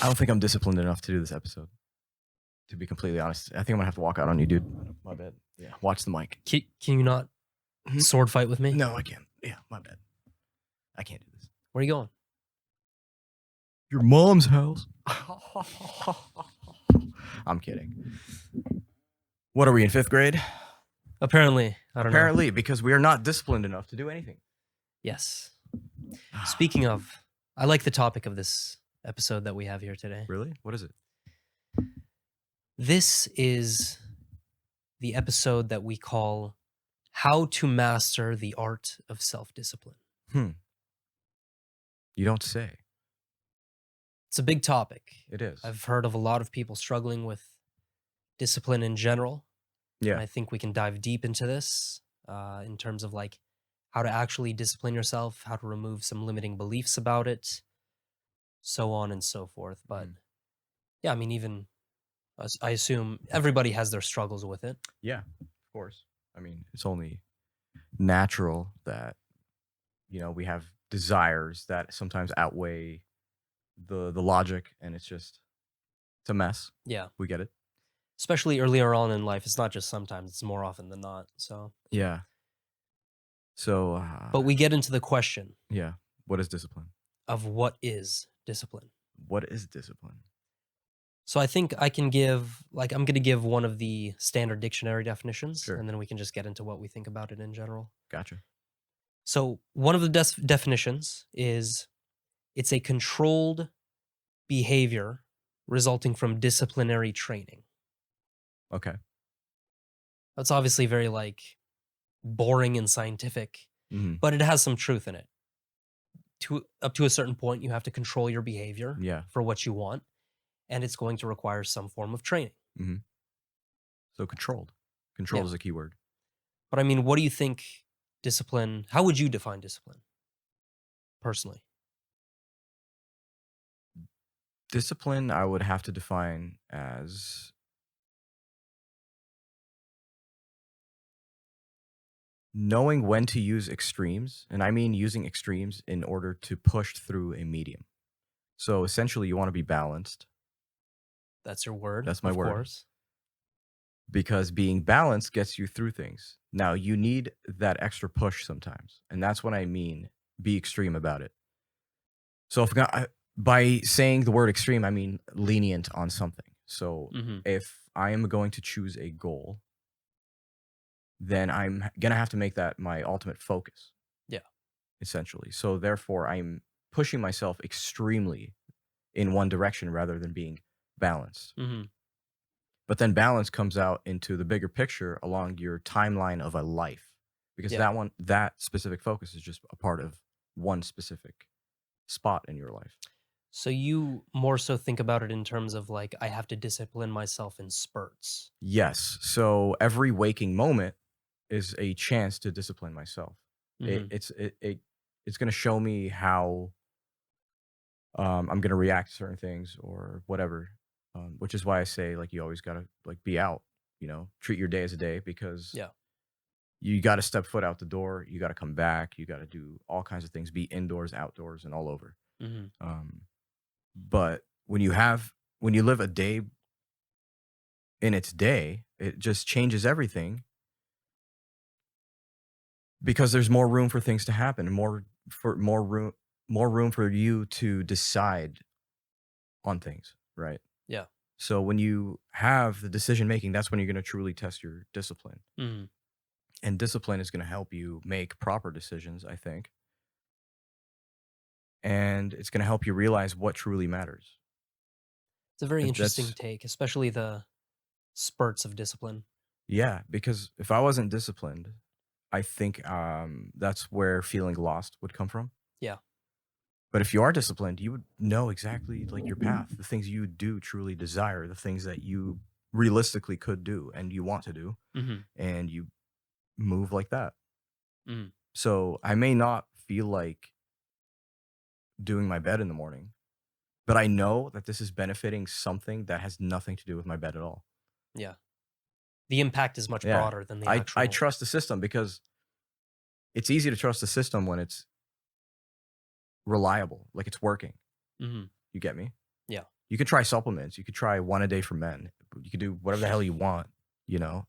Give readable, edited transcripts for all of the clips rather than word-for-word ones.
I don't think I'm disciplined enough to do this episode. To be completely honest, I think I'm gonna have to walk out on you, dude. My bad. Yeah, watch the mic. Can you not sword fight with me? No, I can't. Yeah, my bad. I can't do this. Where are you going? Your mom's house. I'm kidding. What are we in 5th grade? Apparently, I don't know. Apparently, because we are not disciplined enough to do anything. Yes. Speaking of, I like the topic of this episode that we have here today. Really? What is it? This is the episode that we call How to Master the Art of Self-Discipline. You don't say. It's a big topic. It is. I've heard of a lot of people struggling with discipline in general. Yeah. And I think we can dive deep into this in terms of like how to actually discipline yourself, how to remove some limiting beliefs about it, so on and so forth. But yeah, I mean, even I assume everybody has their struggles with it. Yeah, of course. I mean, it's only natural that, we have desires that sometimes outweigh the logic, and it's a mess. Yeah. We get it. Especially earlier on in life. It's not just sometimes, it's more often than not. So Yeah. So, but we get into the question yeah. What is discipline? of what is discipline. What is discipline? So I think I can give, I'm going to give one of the standard dictionary definitions, Sure. and then we can just get into what we think about it in general. Gotcha. So one of the definitions is it's a controlled behavior resulting from disciplinary training. Okay. That's obviously very boring and scientific, but it has some truth in it. Up to a certain point, you have to control your behavior for what you want, and it's going to require some form of training. So controlled. Controlled is a key word. But I mean, what do you think discipline, how would you define discipline personally? Discipline, I would have to define as knowing when to use extremes, and I mean using extremes in order to push through a medium. So essentially, you want to be balanced. That's your word. That's my word. Of course. Because being balanced gets you through things. Now, you need that extra push sometimes, and that's what I mean, be extreme about it. So by saying the word extreme, I mean lenient on something. So if I am going to choose a goal, then I'm going to have to make that my ultimate focus. Yeah. Essentially. So therefore, I'm pushing myself extremely in one direction rather than being balanced. But then balance comes out into the bigger picture along your timeline of a life. Because that specific focus is just a part of one specific spot in your life. So you more so think about it in terms of I have to discipline myself in spurts. Yes. So every waking moment is a chance to discipline myself. It's going to show me how I'm going to react to certain things or whatever, which is why I say you always got to be out, treat your day as a day, because you got to step foot out the door. You got to come back. You got to do all kinds of things, be indoors, outdoors, and all over. But when you live a day in its day, it just changes everything, because there's more room for things to happen, more room for you to decide on things, right? Yeah. So when you have the decision making, that's when you're going to truly test your discipline. And discipline is going to help you make proper decisions, I think. And it's going to help you realize what truly matters. It's a very interesting take, especially the spurts of discipline. Yeah, because if I wasn't disciplined, I think that's where feeling lost would come from. Yeah. But if you are disciplined, you would know exactly your path, the things you do truly desire, the things that you realistically could do and you want to do, and you move like that. So I may not feel like doing my bed in the morning, but I know that this is benefiting something that has nothing to do with my bed at all. Yeah. The impact is much broader than the actual. I trust the system, because it's easy to trust the system when it's reliable, it's working. You get me? Yeah. You could try supplements. You could try one a day for men. You could do whatever the hell you want,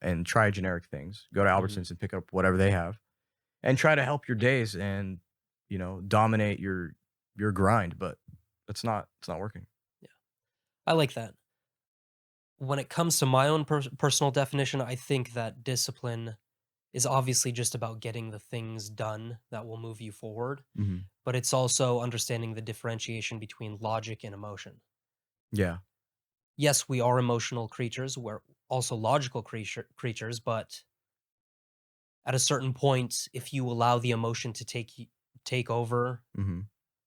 and try generic things. Go to Albertsons and pick up whatever they have, and try to help your days and dominate your grind. But it's not working. Yeah, I like that. When it comes to my own personal definition, I think that discipline is obviously just about getting the things done that will move you forward, Hmm. but it's also understanding the differentiation between logic and emotion. Yeah. Yes, we are emotional creatures. We're also logical creatures, but at a certain point, if you allow the emotion to take over Hmm.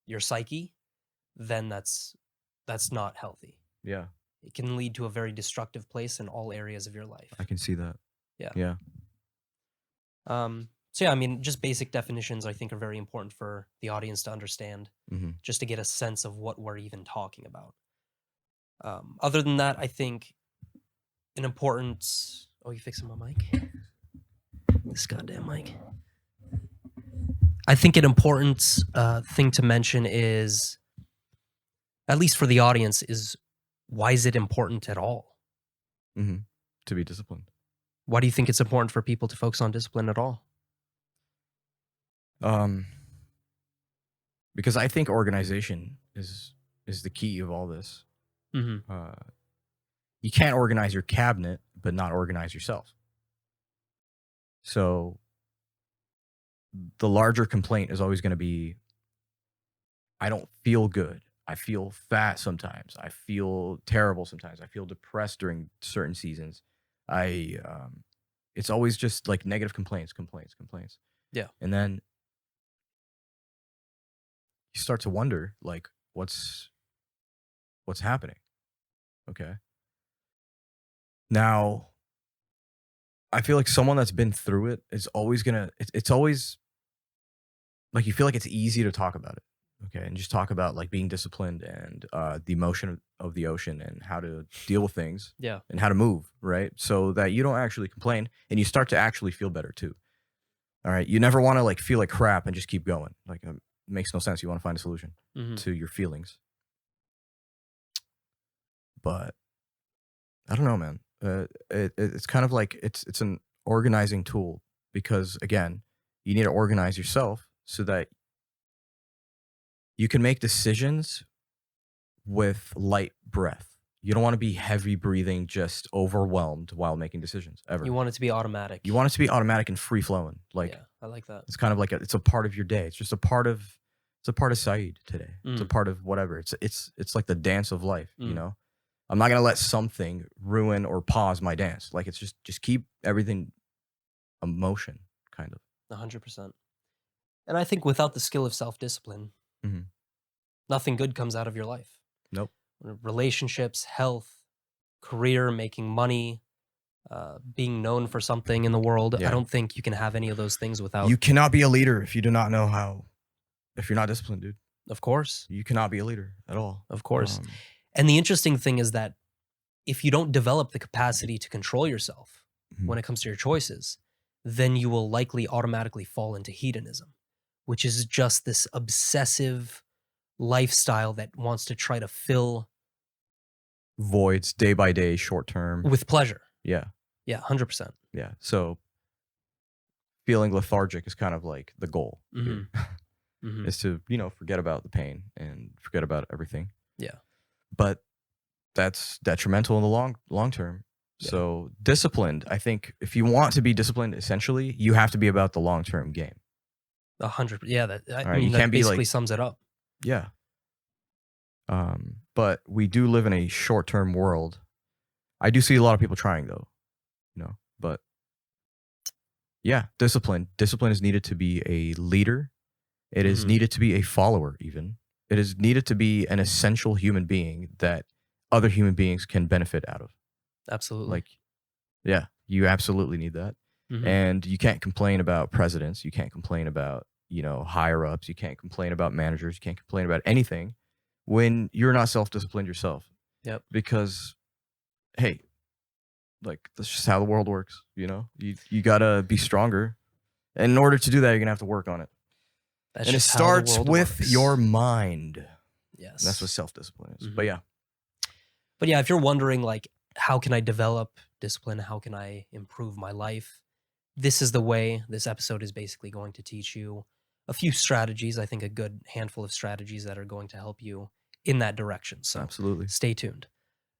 your psyche, then that's not healthy. Yeah. It can lead to a very destructive place in all areas of your life. I can see that. Yeah. Yeah. So yeah, I mean, just basic definitions I think are very important for the audience to understand, Hmm. just to get a sense of what we're even talking about. Other than that, I think an important. Oh, you fixing my mic? This goddamn mic. I think an important thing to mention is, at least for the audience, is why is it important at all? Hmm. To be disciplined. Why do you think it's important for people to focus on discipline at all? Because I think organization is the key of all this. Mm-hmm. You can't organize your cabinet but not organize yourself. So the larger complaint is always going to be, I don't feel good. I feel fat sometimes. I feel terrible sometimes. I feel depressed during certain seasons. It's always just like negative complaints. Yeah. And then you start to wonder, like, what's happening? Okay. Now, I feel like someone that's been through it is always gonna. It's always like you feel like it's easy to talk about it, okay, and just talk about like being disciplined and the emotion of the ocean and how to deal with things Yeah. and how to move, right? So that you don't actually complain and you start to actually feel better too. All right, you never want to like feel like crap and just keep going. Like it makes no sense. You want to find a solution Mm-hmm. to your feelings, but I don't know, man. It's kind of like it's an organizing tool because again, you need to organize yourself so that you can make decisions with light breath. You don't want to be heavy breathing, just overwhelmed while making decisions ever. You want it to be automatic. You want it to be automatic and free flowing. Like yeah, I like that. it's kind of like it's a part of your day. It's just a part of Saeed today. It's a part of whatever. It's like the dance of life, you know? I'm not gonna let something ruin or pause my dance. Like it's just keep everything emotion, kind of. 100%. And I think without the skill of self-discipline, Mhm. nothing good comes out of your life. Nope. Relationships, health, career, making money, being known for something in the world. Yeah. I don't think you can have any of those things without. You cannot be a leader if you do not know how. If you're not disciplined, dude. Of course. You cannot be a leader at all. Of course. And the interesting thing is that if you don't develop the capacity to control yourself when it comes to your choices, then you will likely automatically fall into hedonism, which is just this obsessive lifestyle that wants to try to fill voids day by day, short term. with pleasure. Yeah. Yeah, 100%. Yeah. So feeling lethargic is kind of like the goal here, is to, forget about the pain and forget about everything. Yeah. But that's detrimental in the long term. Yeah. So disciplined, I think if you want to be disciplined, essentially, you have to be about the long term game. 100%. Yeah, that You that can't be basically like, sums it up. yeah. But we do live in a short term world. I do see a lot of people trying though, but yeah, discipline. Discipline is needed to be a leader. It is needed to be a follower, even. It is needed to be an essential human being that other human beings can benefit out of. Absolutely. Like, yeah, you absolutely need that. And you can't complain about presidents. You can't complain about, higher ups. You can't complain about managers. You can't complain about anything when you're not self-disciplined yourself. Yep. Because, hey, like, that's just how the world works, You got to be stronger. And in order to do that, you're going to have to work on it. That's and it just how the starts world with works. your mind. Yes. And that's what self-discipline is. But yeah. But yeah, if you're wondering like, how can I develop discipline? How can I improve my life? This is the way. This episode is basically going to teach you a few strategies. I think a good handful of strategies that are going to help you in that direction. So Absolutely. stay tuned.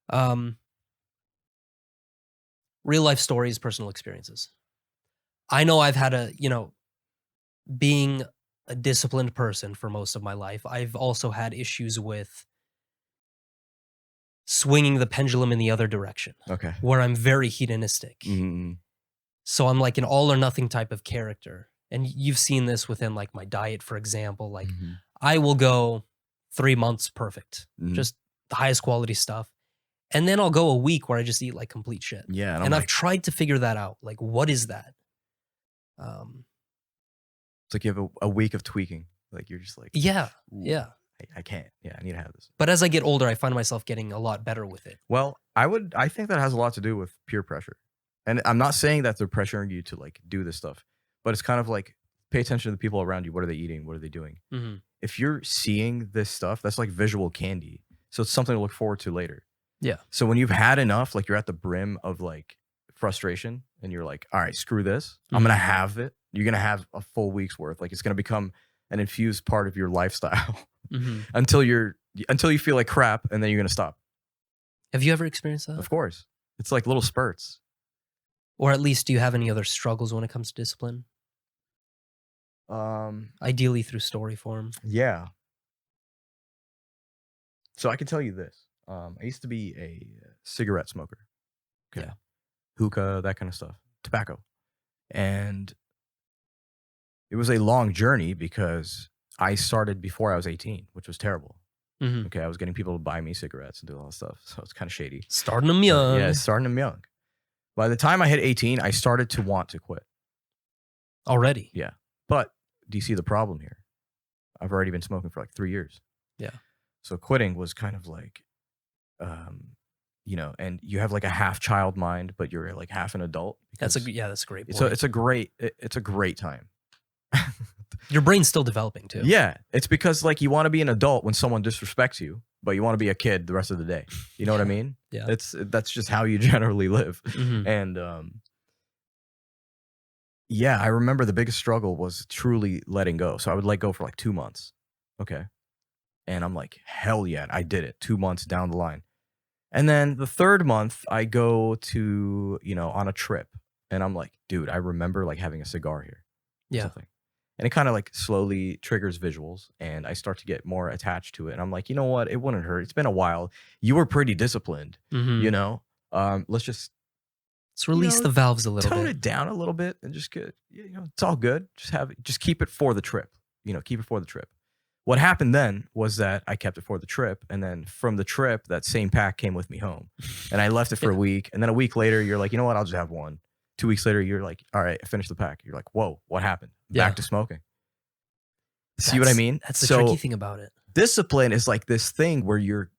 Um, Real life stories, personal experiences. I know I've had being a disciplined person for most of my life, I've also had issues with swinging the pendulum in the other direction, Okay. where I'm very hedonistic. Mm-hmm. So I'm like an all or nothing type of character. And you've seen this within like my diet, for example. Like Mm-hmm. I will go 3 months perfect, Mm-hmm. just the highest quality stuff. And then I'll go a week where I just eat like complete shit. Yeah. And And I'm I've like, tried to figure that out. Like, what is that? it's like you have a week of tweaking. Like you're just like, Yeah. "Ooh, Yeah. I can't. Yeah, I need to have this. But as I get older, I find myself getting a lot better with it. Well, I think that has a lot to do with peer pressure. And I'm not saying that they're pressuring you to like do this stuff, but it's kind of like pay attention to the people around you. What are they eating? What are they doing? Mm-hmm. If you're seeing this stuff, that's like visual candy. So it's something to look forward to later. Yeah. So when you've had enough, like you're at the brim of like frustration and you're like, all right, screw this. I'm going to have it. You're going to have a full week's worth. Like it's going to become an infused part of your lifestyle Mm-hmm. until you feel like crap and then you're going to stop. Have you ever experienced that? Of course. It's like little spurts. Or at least do you have any other struggles when it comes to discipline? Ideally through story form. Yeah. So I can tell you this. I used to be a cigarette smoker. Okay. Yeah. Hookah, that kind of stuff. Tobacco. And it was a long journey because I started before I was 18, which was terrible. Mm-hmm. Okay. I was getting people to buy me cigarettes and do all that stuff. So it's kind of shady. Starting them young. Yeah, starting them young. By the time I hit 18, I started to want to quit. Already. Yeah. But do you see the problem here? I've already been smoking for like 3 years. Yeah. So quitting was kind of like, and you have like a half child mind, but you're like half an adult. That's a great point. So it's a great time. Your brain's still developing too. Yeah. It's because like you want to be an adult when someone disrespects you, but you want to be a kid the rest of the day. You know what I mean? Yeah. That's just how you generally live. Mm-hmm. And yeah, I remember the biggest struggle was truly letting go. So I would let go for like 2 months. Okay. And I'm like, hell yeah, I did it 2 months down the line. And then the third month I go to, on a trip and I'm like, dude, I remember like having a cigar here. Yeah. Something. And it kind of like slowly triggers visuals and I start to get more attached to it. And I'm like, you know what? It wouldn't hurt. It's been a while. You were pretty disciplined, Mm-hmm. Let's just release the valves a little tone bit. it down a little bit and just get, it's all good. Just keep it for the trip, keep it for the trip. What happened then was that I kept it for the trip. And then from the trip, that same pack came with me home and I left it for a week. And then a week later, you're like, you know what? I'll just have one. 2 weeks later, you're like, all right, I finished the pack. You're like, whoa, what happened? Back to smoking. See what I mean? That's the tricky thing about it. Discipline is like this thing where you're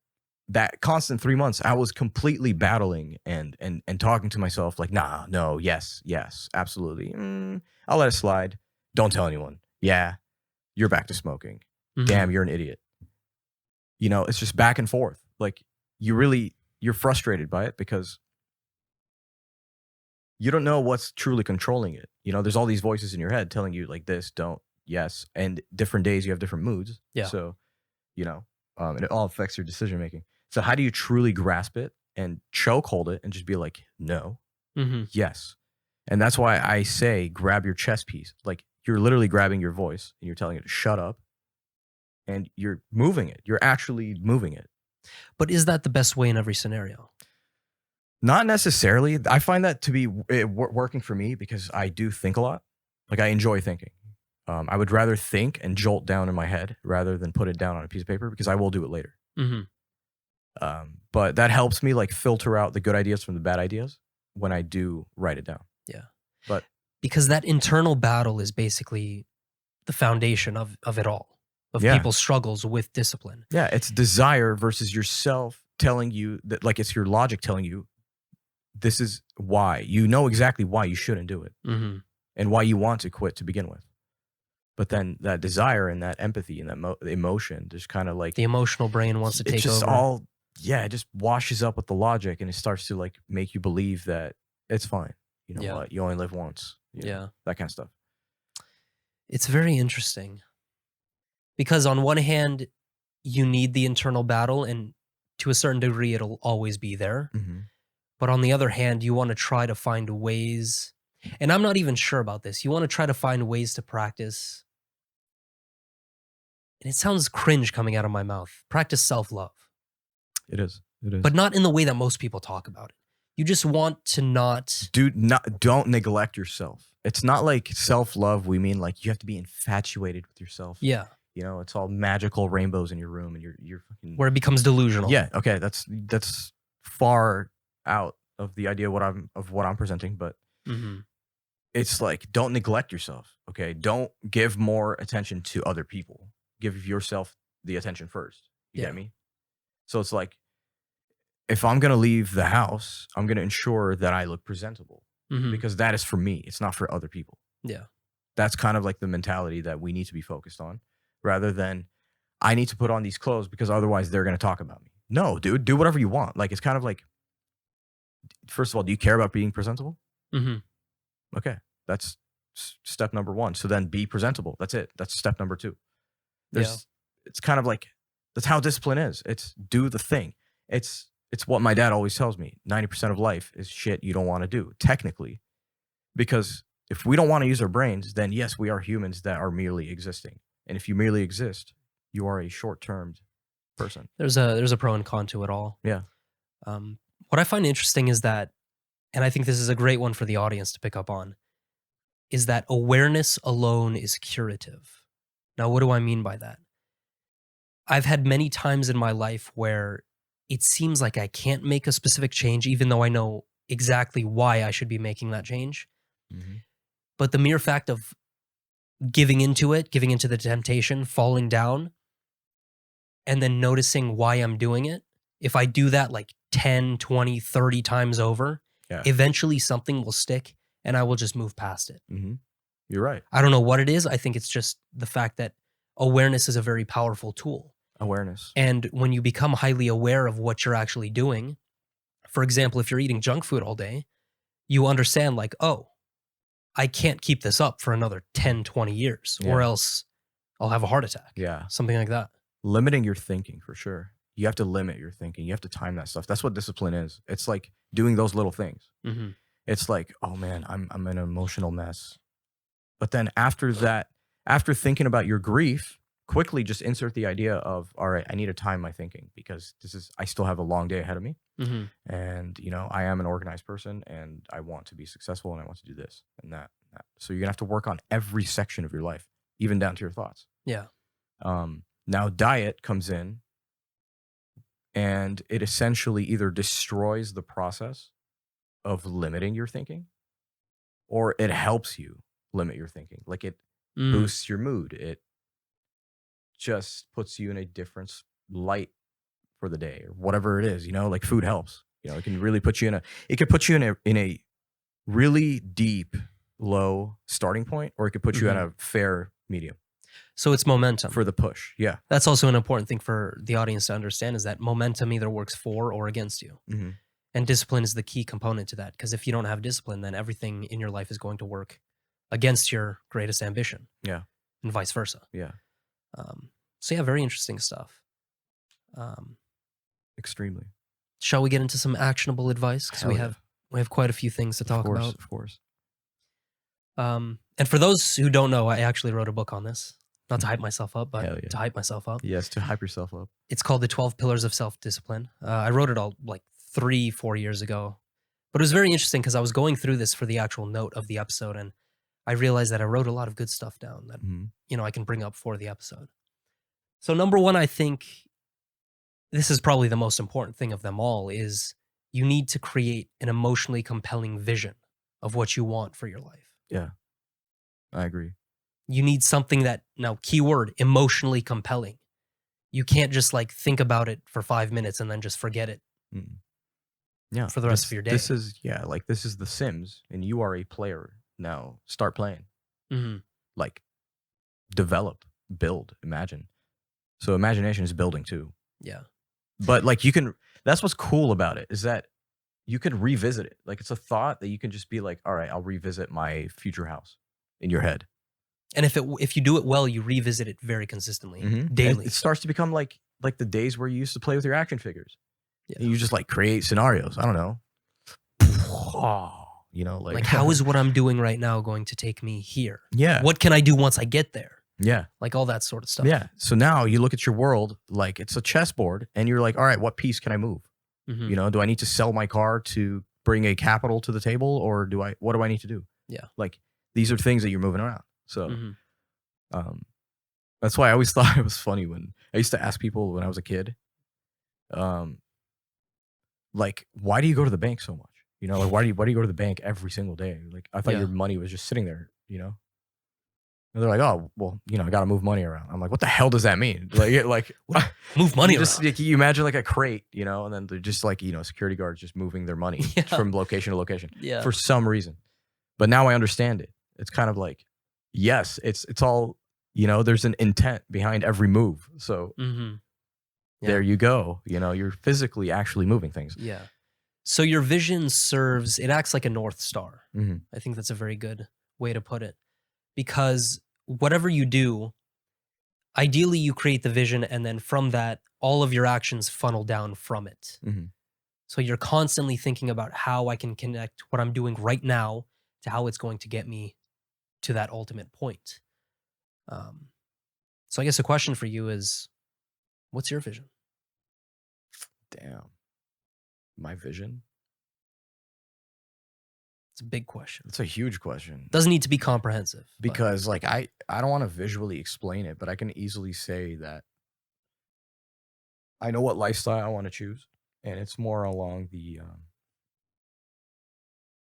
that constant 3 months. I was completely battling and talking to myself like, nah, no, yes, absolutely. I'll let it slide. Don't tell anyone. Yeah, you're back to smoking. Mm-hmm. Damn, you're an idiot. It's just back and forth. Like you're frustrated by it because you don't know what's truly controlling it. There's all these voices in your head telling you like this, don't, yes. And different days you have different moods. Yeah. So, and it all affects your decision making. So how do you truly grasp it and choke hold it and just be like, no, yes. And that's why I say grab your chest piece. Like you're literally grabbing your voice and you're telling it to shut up and you're moving it. You're actually moving it. But is that the best way in every scenario? Not necessarily. I find that to be working for me because I do think a lot. Like I enjoy thinking. I would rather think and jolt down in my head rather than put it down on a piece of paper because I will do it later. Mm-hmm. But that helps me like filter out the good ideas from the bad ideas when I do write it down. Yeah. But because that internal battle is basically the foundation of it all, of people's struggles with discipline. Yeah. It's desire versus yourself telling you that like it's your logic telling you this is why. You know exactly why you shouldn't do it and why you want to quit to begin with. But then that desire and that empathy and that emotion just kind of like the emotional brain wants to take over. It's just all yeah, it just washes up with the logic and it starts to like make you believe that it's fine. You know Yeah. what? You only live once. Yeah. That kind of stuff. It's very interesting because on one hand, you need the internal battle, and to a certain degree, it'll always be there. Hmm. But on the other hand, you want to try to find ways, and I'm not even sure about this. You want to try to find ways to practice, and it sounds cringe coming out of my mouth. Practice self love, It is. It is. but not in the way that most people talk about it. You just want to not. Don't neglect yourself. It's not like self-love. We mean like you have to be infatuated with yourself. Yeah, You know, it's all magical rainbows in your room and you're fucking where it becomes delusional. yeah, okay, that's far out of the idea what I'm presenting, but Hmm. it's like don't neglect yourself. Okay? Don't give more attention to other people. Give yourself the attention first. You Yeah. get me? So it's like if I'm going to leave the house, I'm going to ensure that I look presentable Hmm. because that is for me. It's not for other people. Yeah. That's kind of like the mentality that we need to be focused on rather than I need to put on these clothes because otherwise they're going to talk about me. No, dude, do whatever you want. Like it's kind of like first of all, do you care about being presentable? Hmm. Okay. That's step number 1. So then be presentable. That's it. That's step number 2. Yeah. There's it's kind of like that's how discipline is. It's do the thing. It's what my dad always tells me. 90% of life is shit you don't want to do, technically. Because if we don't want to use our brains, then yes, we are humans that are merely existing. And if you merely exist, you are a short-termed person. There's a pro and con to it all. Yeah. Um, what I find interesting is that, and I think this is a great one for the audience to pick up on, is that awareness alone is curative. Now, what do I mean by that? I've had many times in my life where it seems like I can't make a specific change, even though I know exactly why I should be making that change. Hmm. But the mere fact of giving into it, giving into the temptation, falling down, and then noticing why I'm doing it, if I do that like 10, 20, 30 times over, Yeah. eventually something will stick and I will just move past it. Hmm. You're right. I don't know what it is. I think it's just the fact that awareness is a very powerful tool. Awareness. And when you become highly aware of what you're actually doing, for example, if you're eating junk food all day, you understand, like, oh, I can't keep this up for another 10, 20 years, or Yeah. else I'll have a heart attack. Yeah. Something like that. Limiting your thinking for sure. You have to limit your thinking. You have to time that stuff. That's what discipline is. It's like doing those little things. Hmm. It's like, oh man, I'm an emotional mess. But then after that, after thinking about your grief, quickly just insert the idea of, all right, I need to time my thinking because I still have a long day ahead of me. Hmm. And, you know, I am an organized person and I want to be successful and I want to do this and that. And that. So you're gonna have to work on every section of your life, even down to your thoughts. Yeah. Now diet comes in and it essentially either destroys the process of limiting your thinking or it helps you limit your thinking. Like it Mm. boosts your mood. It just puts you in a different light for the day or whatever it is, you know, like food helps. You know, it can really put you it could put you in a really deep low starting point or it could put you at Mhm. a fair medium So it's momentum. for the push. Yeah. That's also an important thing for the audience to understand, is that momentum either works for or against you. Hmm. And discipline is the key component to that. Because if you don't have discipline, then everything in your life is going to work against your greatest ambition, Yeah. and vice versa. Yeah. So yeah, very interesting stuff. Um, Extremely. shall we get into some actionable advice? Because Hell yeah. we have quite a few things to talk about. Of course. And for those who don't know, I actually wrote a book on this. Not to hype myself up, Hell but yeah. to hype myself up. Yes, to hype yourself up. It's called The 12 Pillars of Self-Discipline. I wrote it all like 3-4 years ago. But it was very interesting because I was going through this for the actual note of the episode, and I realized that I wrote a lot of good stuff down that, Mhm. I can bring up for the episode. So number one, I think this is probably the most important thing of them all, is you need to create an emotionally compelling vision of what you want for your life. Yeah. I agree. You need something that, now keyword, emotionally compelling. You can't just like think about it for 5 minutes and then just forget it Mm. Yeah. for the rest of your day. This is like this is The Sims and you are a player now. Start playing. Hmm. Like develop, build, imagine. So imagination is building too. Yeah. But like that's what's cool about it, is that you could revisit it. Like it's a thought that you can just be like, all right, I'll revisit my future house in your head. And if you do it well, you revisit it very consistently, And daily. it starts to become like the days where you used to play with your action figures. Yeah. And you just like create scenarios. I don't know. You know, Like how is what I'm doing right now going to take me here? Yeah. What can I do once I get there? Yeah. Like all that sort of stuff. Yeah. So now you look at your world like it's a chessboard and you're like, all right, what piece can I move? You know, do I need to sell my car to bring a capital to the table, or what do I need to do? Yeah. Like these are things that you're moving around. So that's why I always thought it was funny when I used to ask people when I was a kid, like, why do you go to the bank so much? You know, like why do you go to the bank every single day? Like I thought your money was just sitting there, you know? And they're like, oh, well, you know, I got to move money around. I'm like, what the hell does that mean? Like move money around. Just, you imagine like a crate, you know, and then they're just like, you know, security guards just moving their money from location to location for some reason. But now I understand it. It's kind of like, yes, it's all, you know, there's an intent behind every move. So there you go. You know, you're physically actually moving things. Yeah. So your vision it acts like a North Star. I think that's a very good way to put it. Because whatever you do, ideally you create the vision, and then from that, all of your actions funnel down from it. So you're constantly thinking about how I can connect what I'm doing right now to how it's going to get me to that ultimate point. So I guess a question for you is, what's your vision? Damn. My vision? It's a big question. It's a huge question. Doesn't need to be comprehensive. Because like I don't want to visually explain it, but I can easily say that I know what lifestyle I want to choose, and it's more along the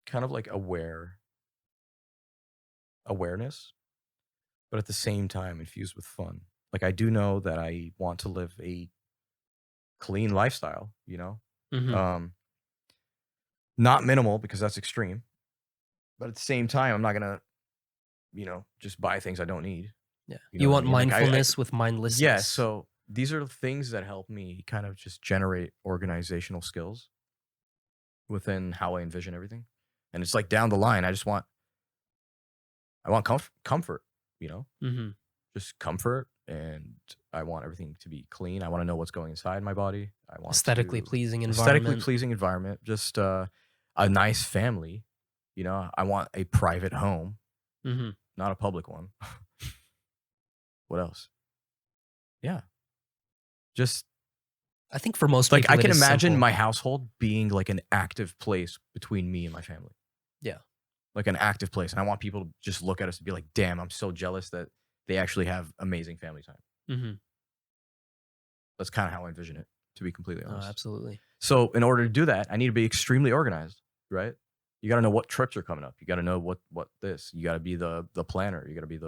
kind of like awareness, but at the same time infused with fun. Like I do know that I want to live a clean lifestyle, you know? Not minimal, because that's extreme. But at the same time, I'm not going to, you know, just buy things I don't need. Yeah. You know want what I mean? mindfulness with mindlessness. Yeah, so these are things that help me kind of just generate organizational skills within how I envision everything. And it's like down the line, I want comfort, you know? Just comfort, and I want everything to be clean. I want to know what's going inside my body. I want aesthetically pleasing environment. Just a nice family. You know, I want a private home, not a public one. What else? Yeah. Just I think for most people, like I can imagine my household being like an active place between me and my family. Yeah. Like an active place. And I want people to just look at us and be like, damn, I'm so jealous that they actually have amazing family time. That's kind of how I envision it, to be completely honest. Oh, absolutely. So in order to do that, I need to be extremely organized, right? You got to know what trips are coming up. You got to know what this. You got to be the planner. You got to be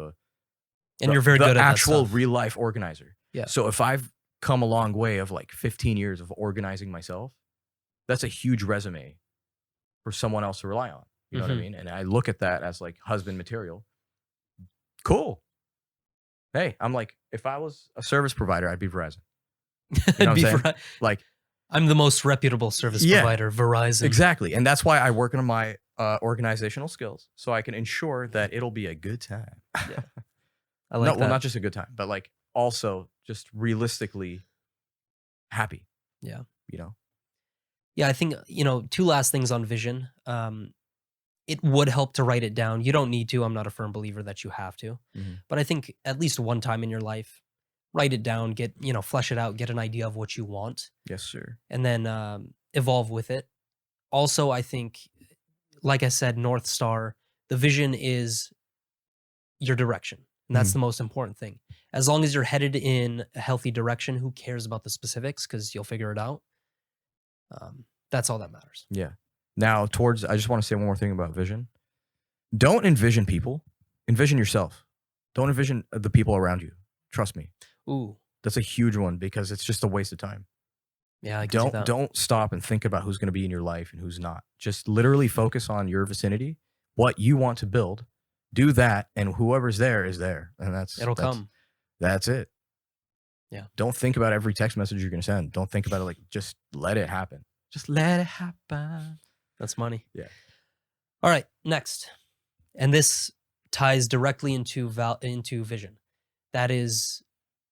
you're very good at actual real life organizer. Yeah. So if I've come a long way of like 15 years of organizing myself, that's a huge resume for someone else to rely on. You know what I mean? And I look at that as like husband material. Cool. Hey, I'm like, if I was a service provider, I'd be Verizon. You know what I'm saying? Like, I'm the most reputable service provider, Verizon. Exactly. And that's why I work on my organizational skills, so I can ensure that it'll be a good time. Yeah. I like that. Well, not just a good time, but like also just realistically happy. Yeah. You know? Yeah, I think, you know, two last things on vision. It would help to write it down. You don't need to. I'm not a firm believer that you have to. But I think at least one time in your life, write it down, flesh it out, get an idea of what you want. Yes, sir. And then evolve with it. Also, I think, like I said, North Star, the vision is your direction. And that's the most important thing. As long as you're headed in a healthy direction, who cares about the specifics? Because you'll figure it out. That's all that matters. Yeah. Now, I just want to say one more thing about vision. Don't envision people. Envision yourself. Don't envision the people around you. Trust me. Ooh. That's a huge one, because it's just a waste of time. Yeah, I get that. Don't stop and think about who's going to be in your life and who's not. Just literally focus on your vicinity, what you want to build. Do that, and whoever's there is there, and it'll come. That's it. Yeah. Don't think about every text message you're going to send. Don't think about it. Like, just let it happen. Just let it happen. That's money. Yeah. All right, next. And this ties directly into vision. That is,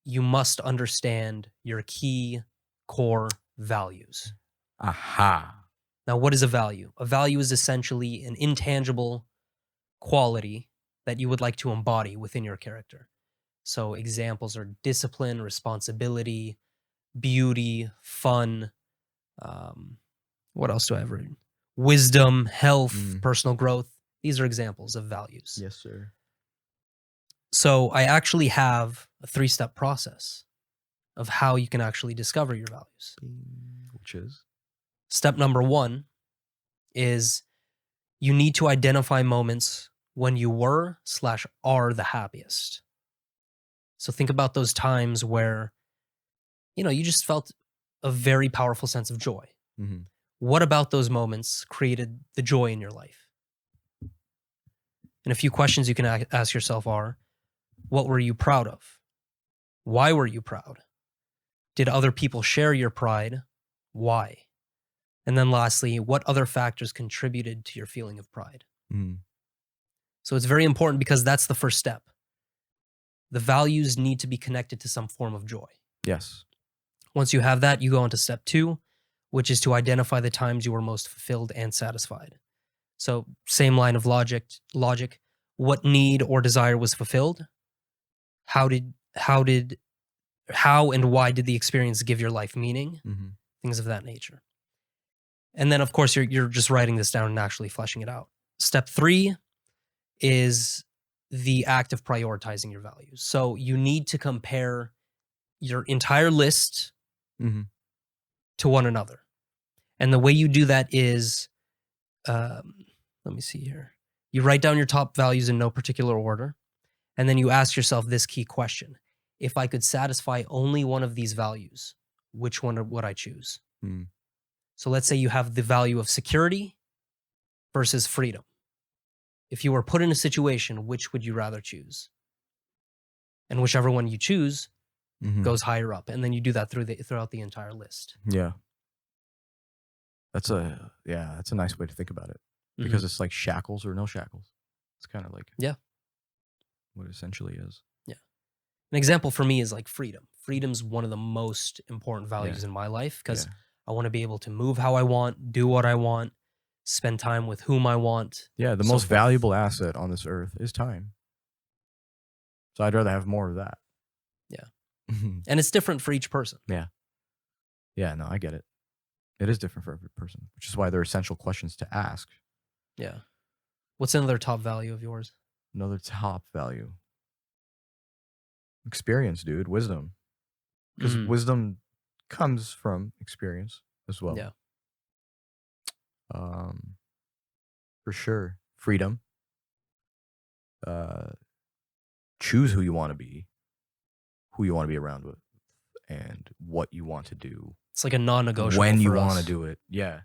you must understand your key core values. Aha. Now, what is a value? A value is essentially an intangible quality that you would like to embody within your character. So examples are discipline, responsibility, beauty, fun. What else do I have written? Wisdom, health, personal growth. These are examples of values. Yes, sir. So I actually have a 3-step process of how you can actually discover your values. Which is? Step number 1 is you need to identify moments when you were/are the happiest. So think about those times where, you just felt a very powerful sense of joy. Mm-hmm. What about those moments created the joy in your life? And a few questions you can ask yourself are, what were you proud of? Why were you proud? Did other people share your pride? Why? And then lastly, what other factors contributed to your feeling of pride? Mm-hmm. So it's very important because that's the first step. The values need to be connected to some form of joy. Yes. Once you have that, you go on to step 2, which is to identify the times you were most fulfilled and satisfied. So same line of logic. What need or desire was fulfilled? How and why did the experience give your life meaning? Mm-hmm. Things of that nature. And then, of course, you're just writing this down and actually fleshing it out. Step 3 is the act of prioritizing your values. So you need to compare your entire list Mm-hmm. to one another. And the way you do that is, let me see here. You write down your top values in no particular order. And then you ask yourself this key question. If I could satisfy only one of these values, which one would I choose? Mm-hmm. So let's say you have the value of security versus freedom. If you were put in a situation, which would you rather choose? And whichever one you choose goes higher up. And then you do that throughout the entire list. Yeah. That's a nice way to think about it. Because it's like shackles or no shackles. It's kind of like what it essentially is. Yeah. An example for me is like freedom. Freedom's one of the most important values in my life because I want to be able to move how I want, do what I want, spend time with whom I want. Yeah, the most valuable asset on this earth is time. So I'd rather have more of that. Yeah. And it's different for each person. Yeah. Yeah, no, I get it. It is different for every person, which is why they're essential questions to ask. Yeah. What's another top value of yours? Another top value. Experience, dude. Wisdom. Because wisdom comes from experience as well. Yeah. For sure. Freedom. Choose who you want to be around with, and what you want to do. It's like a non-negotiable when you want to do it. Yeah.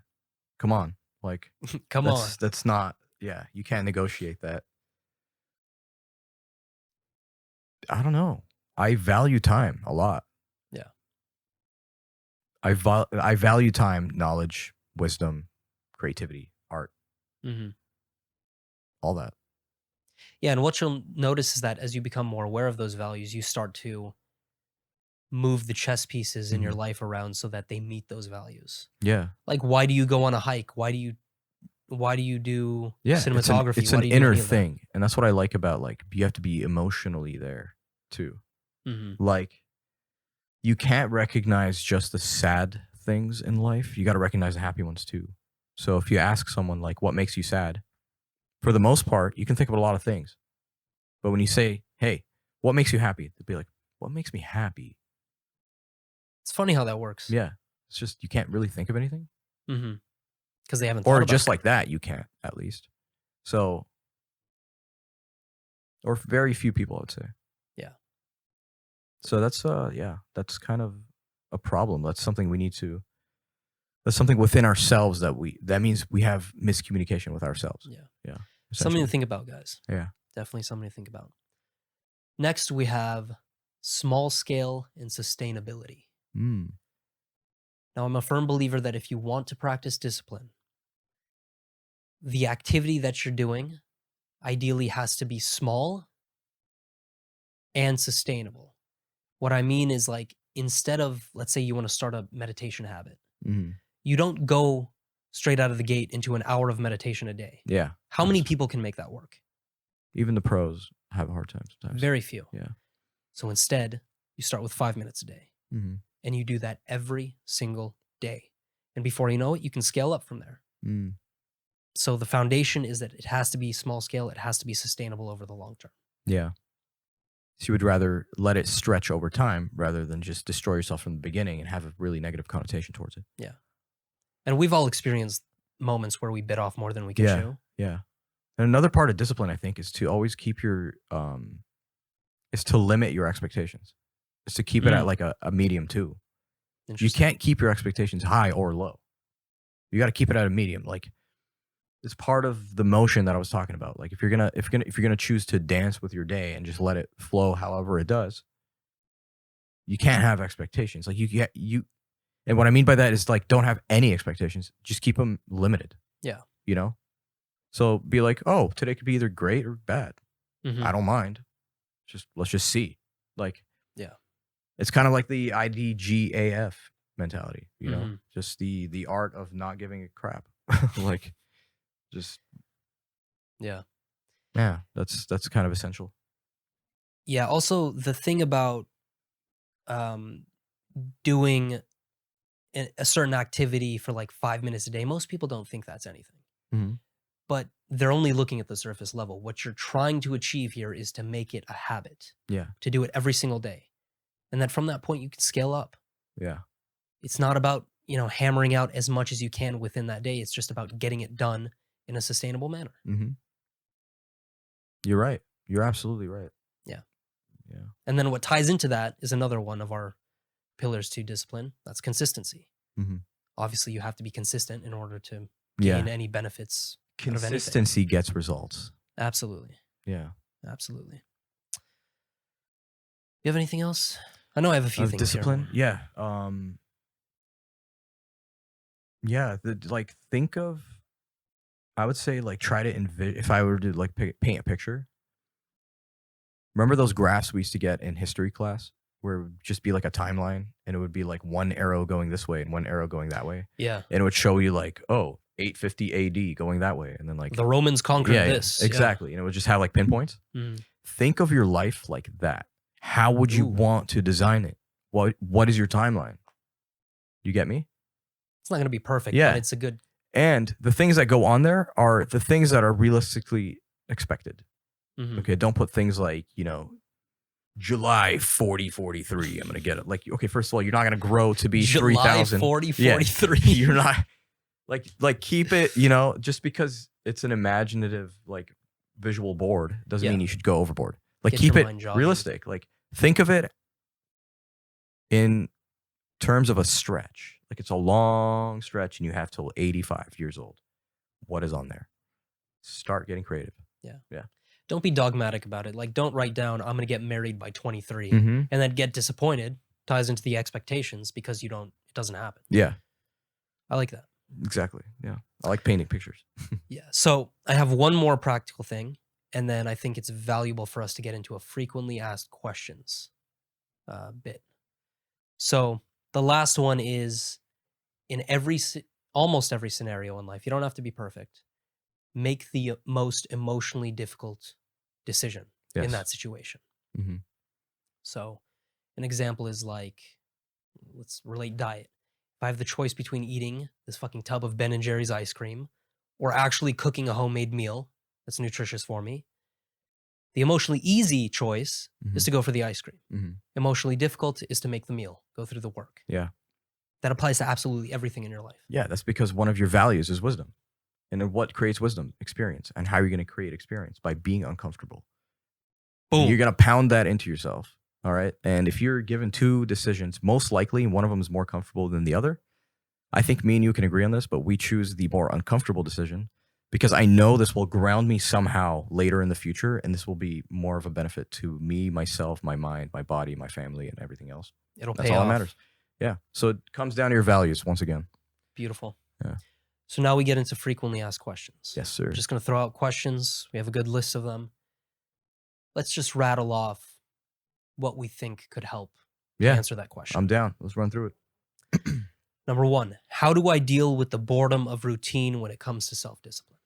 Come on. Like, come on. That's not, you can't negotiate that. I don't know. I value time a lot. Yeah. I value time, knowledge, wisdom, creativity, art. All that. Yeah, and what you'll notice is that as you become more aware of those values, you start to move the chess pieces in your life around so that they meet those values. Yeah. Like, why do you go on a hike? Why do you do cinematography? It's an inner thing. And that's what I like about, like, you have to be emotionally there too. Like, you can't recognize just the sad things in life. You got to recognize the happy ones too. So if you ask someone, like, what makes you sad? For the most part, you can think of a lot of things. But when you say, hey, what makes you happy? They'll be like, what makes me happy? It's funny how that works. Yeah. It's just, you can't really think of anything. Because they haven't thought Or about just it. like that, you can't, at least. So, or very few people, I would say. Yeah. So that's, that's kind of a problem. That's something we need to, that's something within ourselves that means we have miscommunication with ourselves. Yeah. Yeah. Something to think about, guys. Yeah. Definitely something to think about. Next, we have small scale, and sustainability. Mm. Now, I'm a firm believer that if you want to practice discipline, the activity that you're doing ideally has to be small and sustainable. What I mean is, like, instead of, let's say you want to start a meditation habit, Mm. you don't go straight out of the gate into an hour of meditation a day. Yeah. How many people can make that work? Even the pros have a hard time sometimes. Very few. Yeah. So instead, you start with 5 minutes a day, Mhm. and you do that every single day. And before you know it, you can scale up from there. Mm. So the foundation is that it has to be small scale, it has to be sustainable over the long term. Yeah. So you would rather let it stretch over time rather than just destroy yourself from the beginning and have a really negative connotation towards it. Yeah. And we've all experienced moments where we bit off more than we could Yeah. chew. Yeah. And another part of discipline, I think, is to always keep your is to limit your expectations. Is to keep it at like a medium too. You Interesting. can't keep your expectations high or low. You got to keep it at a medium. Like, it's part of the motion that I was talking about. Like, if you're gonna choose to dance with your day and just let it flow however it does, you can't have expectations. Like, you and what I mean by that is, like, don't have any expectations. Just keep them limited. Yeah. You know. So be like, oh, today could be either great or bad. Mhm. I don't mind. Let's just see. Like, Yeah. it's kind of like the IDGAF mentality. You know, Mhm. just the art of not giving a crap. Like, just Yeah. yeah, that's kind of essential. Yeah. Also, the thing about um, doing a certain activity for like 5 minutes a day, most people don't think that's anything, Mhm. but they're only looking at the surface level. What you're trying to achieve here is to make it a habit, Yeah, to do it every single day. And then from that point, you can scale up. yeah. It's not about, hammering out as much as you can within that day. It's just about getting it done in a sustainable manner. Mhm. You're right. You're absolutely right. Yeah. Yeah. And then what ties into that is another one of our pillars to discipline. That's consistency. Mhm. Obviously, you have to be consistent in order to Yeah. gain any benefits out of anything. Consistency gets results. Absolutely. Yeah. Absolutely. You have anything else? I know I have a few Of things discipline? here. Yeah. Yeah, like, think of, I would say, like, try to if I were to, like, paint a picture. Remember those graphs we used to get in history class where it would just be like a timeline and it would be like one arrow going this way and one arrow going that way? Yeah. And it would show you, like, oh, 850 AD going that way, and then, like, The Romans conquered yeah, this. exactly. And it would just have, like, pinpoints. Yeah. Mhm. Think of your life like that. How would you Ooh. want to design it? What is your timeline? You get me? It's not going to be perfect, Yeah. but it's a good. And the things that go on there are the things that are realistically expected. Mhm. Okay, don't put things like, July 4043. I'm gonna get it. Like, okay, first of all, you're not gonna grow to be July 3,000. 4043. Yeah, you're not like keep it. Just because it's an imaginative, like, visual board doesn't Yeah. mean you should go overboard. Like, Get keep your it mind jogging. realistic. Like, think of it in terms of a stretch. Like, it's a long stretch, and you have till 85 years old. What is on there? Start getting creative. Yeah. Don't be dogmatic about it. Like, don't write down, I'm going to get married by 23 Mm-hmm. and then get disappointed. Ties into the expectations because it doesn't happen. Yeah. I like that. Exactly. Yeah. I like painting pictures. Yeah. So I have one more practical thing, and then I think it's valuable for us to get into a frequently asked questions bit. So the last one is, in almost every scenario in life, you don't have to be perfect. Make the most emotionally difficult decision in Yes. that situation. Mm-hmm. So an example is like, let's relate diet. If I have the choice between eating this fucking tub of Ben and Jerry's ice cream or actually cooking a homemade meal that's nutritious for me, the emotionally easy choice is to go for the ice cream. Mm-hmm. Emotionally difficult is to make the meal, go through the work. Yeah. That applies to absolutely everything in your life. Yeah. That's because one of your values is wisdom. And then what creates wisdom? Experience. And how are you going to create experience? By being uncomfortable. Boom. You're going to pound that into yourself. All right. And if you're given two decisions, most likely one of them is more comfortable than the other. I think me and you can agree on this, but we choose the more uncomfortable decision because I know this will ground me somehow later in the future, and this will be more of a benefit to me, myself, my mind, my body, my family, and everything else. It'll That's pay all that off. matters. Yeah. So it comes down to your values once again. Beautiful. Yeah. So now we get into frequently asked questions. Yes, sir. I'm just going to throw out questions. We have a good list of them. Let's just rattle off what we think could help to answer that question. I'm down. Let's run through it. Number 1, how do I deal with the boredom of routine when it comes to self-discipline?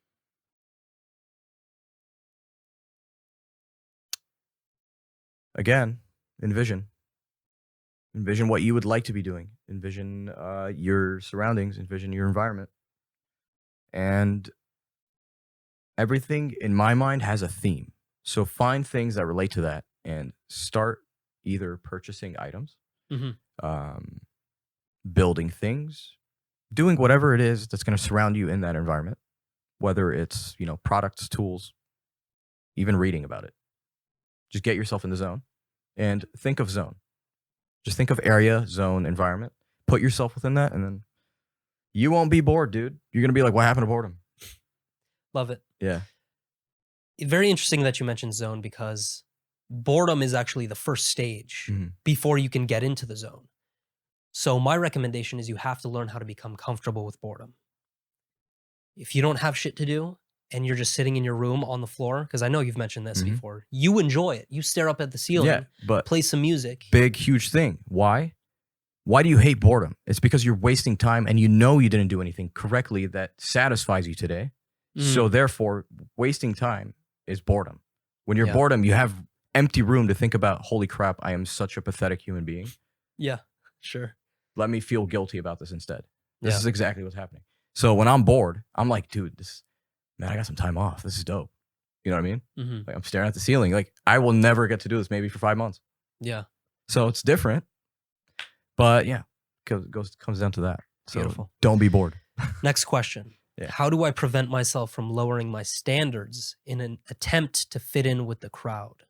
Again, envision. Envision what you would like to be doing. Envision your surroundings. Envision your environment. And everything in my mind has a theme. So find things that relate to that and start either purchasing items, building things, doing whatever it is that's going to surround you in that environment, whether it's, products, tools, even reading about it. Just get yourself in the zone and think of zone. Just think of area, zone, environment. Put yourself within that, and then you won't be bored, dude. You're going to be like, what happened to boredom? Love it. Yeah. Very interesting that you mentioned zone, because boredom is actually the first stage before you can get into the zone. So my recommendation is you have to learn how to become comfortable with boredom. If you don't have shit to do and you're just sitting in your room on the floor, because I know you've mentioned this before, you enjoy it. You stare up at the ceiling, but play some music. Big, huge thing. Why? Why do you hate boredom? It's because you're wasting time and you know you didn't do anything correctly that satisfies you today. So therefore, wasting time is boredom. When you're boredom, you have empty room to think about, holy crap, I am such a pathetic human being. Yeah, sure. Let me feel guilty about this instead. This is exactly what's happening. So when I'm bored, I'm like, dude, man, I got some time off. This is dope. You know what I mean? Like, I'm staring at the ceiling. Like, I will never get to do this maybe for 5 months. Yeah. So it's different. But yeah, comes down to that. So Beautiful. Don't be bored. Next question. Yeah. How do I prevent myself from lowering my standards in an attempt to fit in with the crowd?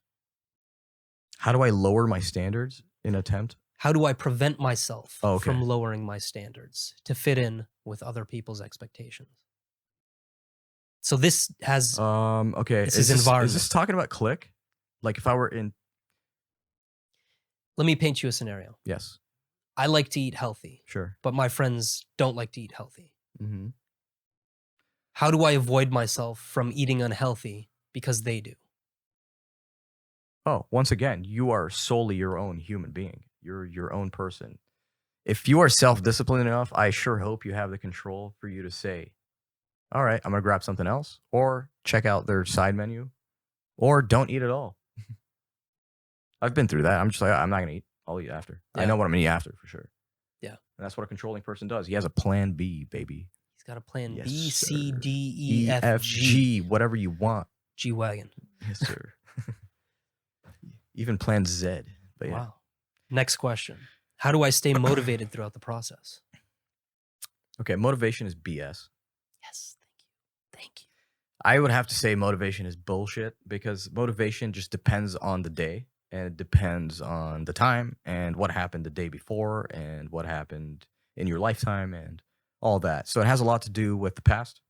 How do I lower my standards in attempt? How do I prevent myself from lowering my standards to fit in with other people's expectations? So this has this is environment. Is this talking about click? Like if I were in... Let me paint you a scenario. Yes. I like to eat healthy. Sure. But my friends don't like to eat healthy. How do I avoid myself from eating unhealthy because they do? Oh, once again, you are solely your own human being. You're your own person. If you are self-disciplined enough, I sure hope you have the control for you to say, all right, I'm going to grab something else, or check out their side menu, or don't eat at all. I've been through that. I'm just like, I'm not going to eat. I'll eat after. I know what I'm going to eat after for sure. Yeah. And that's what a controlling person does. He has a plan B, baby. He's got a plan Yes, B, sir. C, D, E, F, G. Whatever you want. G-Wagon. Yes, sir. Even plan Z. But yeah. Wow. Next question. How do I stay motivated throughout the process? Okay, motivation is BS. Yes, thank you. I would have to say motivation is bullshit, because motivation just depends on the day, and it depends on the time and what happened the day before and what happened in your lifetime and all that. So it has a lot to do with the past.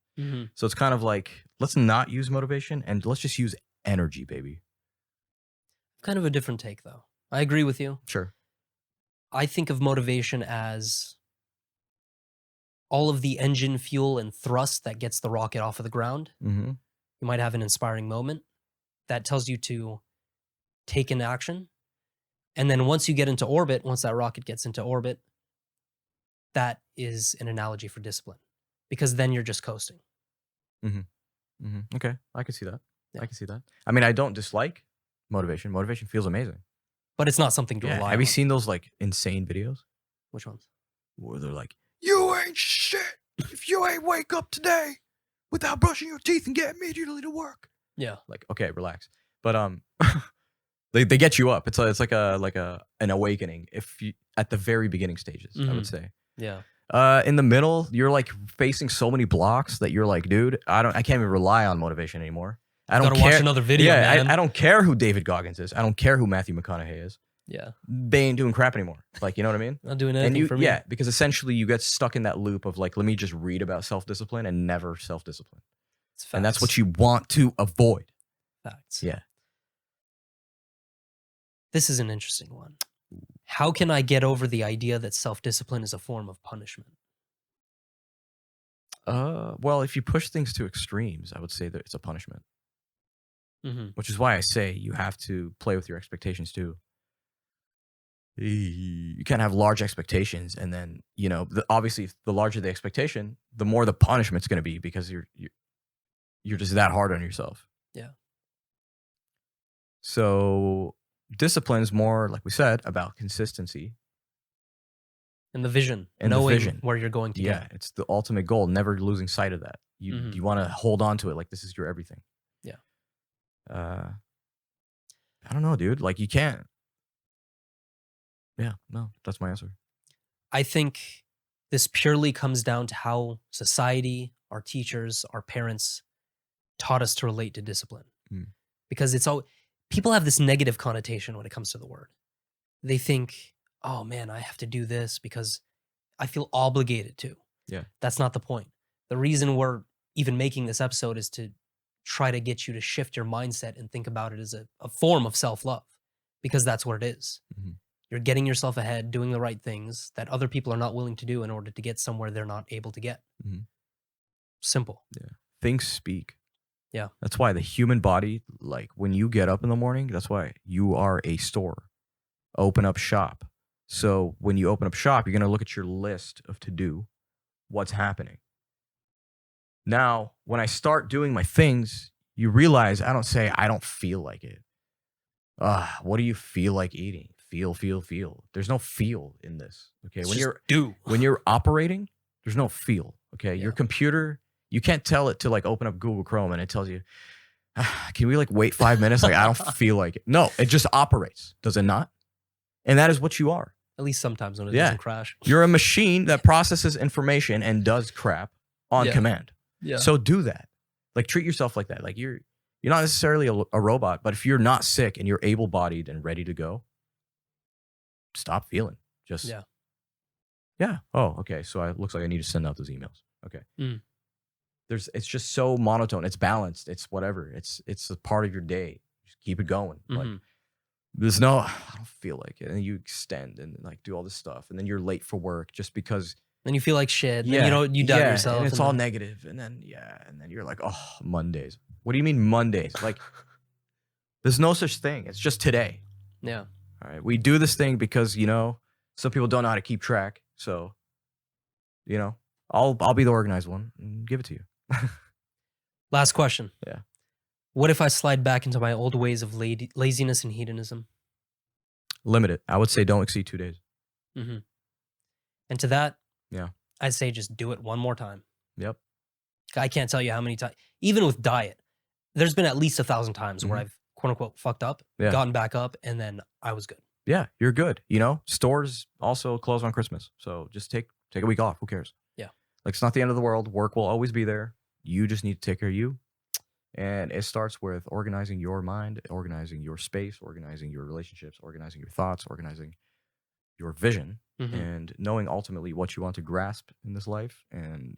So it's kind of like, let's not use motivation and let's just use energy, baby. Kind of a different take, though. I agree with you. Sure. I think of motivation as all of the engine fuel and thrust that gets the rocket off of the ground. You might have an inspiring moment that tells you to take an action. And then once you get into orbit, once that rocket gets into orbit, that is an analogy for discipline, because then you're just coasting. Okay, I can see that. Yeah. I can see that. I mean, I don't dislike motivation. Motivation feels amazing. But it's not something to rely on. Have you seen those like insane videos? Which ones? Where they're like, you ain't shit if you ain't wake up today without brushing your teeth and get immediately to work. Yeah. Like, okay, relax. But they get you up. It's like an awakening if you at the very beginning stages, I would say. Yeah. In the middle, you're like facing so many blocks that you're like, dude, I can't even rely on motivation anymore. I don't gotta watch another video, man. I don't care who David Goggins is. I don't care who Matthew McConaughey is. Yeah. They ain't doing crap anymore. Like, you know what I mean? Not doing anything for me. Yeah, because essentially you get stuck in that loop of like, let me just read about self-discipline and never self-discipline. And that's what you want to avoid. Facts. Yeah. This is an interesting one. How can I get over the idea that self-discipline is a form of punishment? Well, if you push things to extremes, I would say that it's a punishment. Which is why I say you have to play with your expectations too. You can't have large expectations, and then obviously, the larger the expectation, the more the punishment's going to be, because you're just that hard on yourself. Yeah. So discipline is more, like we said, about consistency and the vision, and knowing where you're going to get. It's the ultimate goal. Never losing sight of that. You want to hold on to it like this is your everything. Yeah. I don't know, dude. Like, you can't. Yeah, no, that's my answer. I think this purely comes down to how society, our teachers, our parents taught us to relate to discipline. Because people have this negative connotation when it comes to the word. They think, oh man, I have to do this because I feel obligated to. Yeah. That's not the point. The reason we're even making this episode is to try to get you to shift your mindset and think about it as a form of self-love, because that's what it is. You're getting yourself ahead, doing the right things that other people are not willing to do in order to get somewhere they're not able to get. Simple. Yeah. Things speak. Yeah. That's why the human body, like when you get up in the morning, that's why you are a store. Open up shop. So when you open up shop, you're going to look at your list of to-do, what's happening. Now, when I start doing my things, you realize I don't say, I don't feel like it. What do you feel like eating? Feel. There's no feel in this. Okay. When you're operating, there's no feel. Okay. Yeah. Your computer, you can't tell it to like open up Google Chrome and it tells you, can we like wait 5 minutes? Like, I don't feel like it. No, it just operates. Does it not? And that is what you are. At least sometimes when it doesn't crash. You're a machine that processes information and does crap on command. Yeah. So do that. Like, treat yourself like that. Like, you're not necessarily a robot, but if you're not sick and you're able-bodied and ready to go, stop feeling. Just yeah. Oh, okay. So it looks like I need to send out those emails. Okay. It's just so monotone. It's balanced. It's whatever. It's a part of your day. Just keep it going. Like, there's no, I don't feel like it. And you extend and like do all this stuff. And then you're late for work just because. Then you feel like shit. Yeah. You doubt yourself. And it's all negative. And then, and then you're like, oh, Mondays. What do you mean Mondays? Like, there's no such thing. It's just today. Yeah. All right. We do this thing because, some people don't know how to keep track. So, I'll be the organized one and give it to you. Last question. Yeah. What if I slide back into my old ways of laziness and hedonism? Limit it. I would say don't exceed 2 days. And to that, yeah, I'd say just do it one more time. Yep. I can't tell you how many times, even with diet, there's been at least 1,000 times where I've quote unquote fucked up, gotten back up, and then I was good. Yeah, you're good. Stores also close on Christmas. So just take a week off. Who cares? Yeah. Like, it's not the end of the world. Work will always be there. You just need to take care of you. And it starts with organizing your mind, organizing your space, organizing your relationships, organizing your thoughts, organizing your vision, and knowing ultimately what you want to grasp in this life and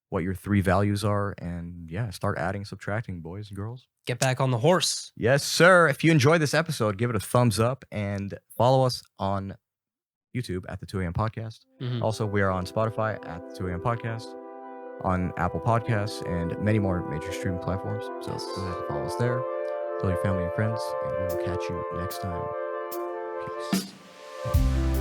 what your 3 values are. And start adding, subtracting, boys and girls. Get back on the horse. Yes, sir. If you enjoyed this episode, give it a thumbs up and follow us on YouTube at the 2 a.m. podcast. Also, we are on Spotify at the 2 a.m. podcast, on Apple Podcasts, and many more major streaming platforms. So go ahead and follow us there. Tell your family and friends, and we will catch you next time. Peace.